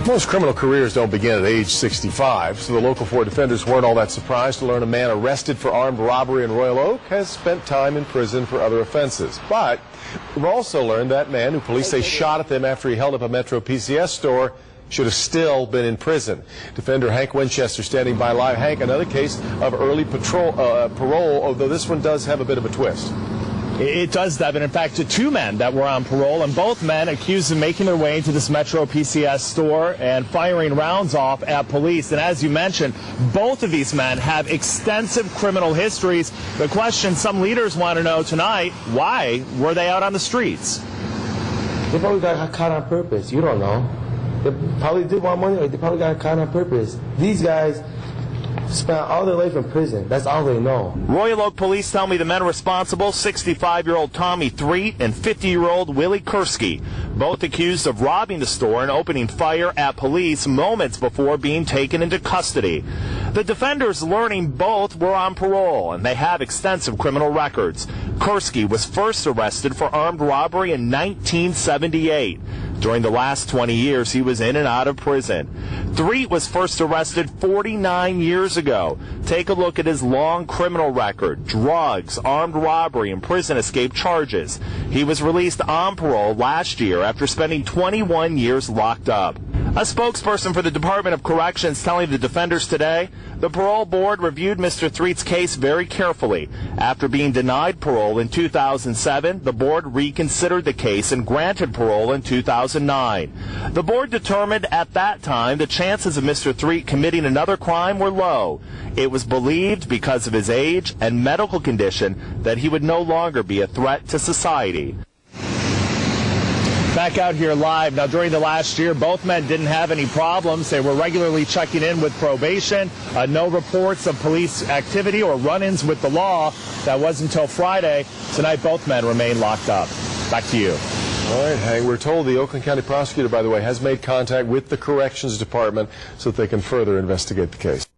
Most criminal careers don't begin at age 65, so the local 4 defenders weren't all that surprised to learn a man arrested for armed robbery in Royal Oak has spent time in prison for other offenses. But we've also learned that man who police say shot at them after he held up a Metro PCS store should have still been in prison. Defender Hank Winchester standing by live. Hank, another case of early parole, although this one does have a bit of a twist. It does, Devin. In fact, 2 men that were on parole, and both men accused of making their way into this Metro PCS store and firing rounds off at police. And as you mentioned, both of these men have extensive criminal histories. The question some leaders want to know tonight, why were they out on the streets? They probably got caught on purpose. You don't know. They probably did want money, or they probably got caught on purpose. These guys spent all their life in prison. That's all they know. Royal Oak police tell me the men responsible, 65-year-old Tommy Threet and 50-year-old Willie Kursky, both accused of robbing the store and opening fire at police moments before being taken into custody. The defenders learning both were on parole, and they have extensive criminal records. Kursky was first arrested for armed robbery in 1978. During the last 20 years, he was in and out of prison. Threet was first arrested 49 years ago. Take a look at his long criminal record: drugs, armed robbery, and prison escape charges. He was released on parole last year after spending 21 years locked up. A spokesperson for the Department of Corrections telling the defenders today the parole board reviewed Mr. Threet's case very carefully. After being denied parole in 2007, the board reconsidered the case and granted parole in 2009. The board determined at that time the chances of Mr. Threet committing another crime were low. It was believed because of his age and medical condition that he would no longer be a threat to society. Back out here live. Now, during the last year, both men didn't have any problems. They were regularly checking in with probation. No reports of police activity or run-ins with the law. That was until Friday. Tonight, both men remain locked up. Back to you. All right, Hank. We're told the Oakland County prosecutor, by the way, has made contact with the Corrections Department so that they can further investigate the case.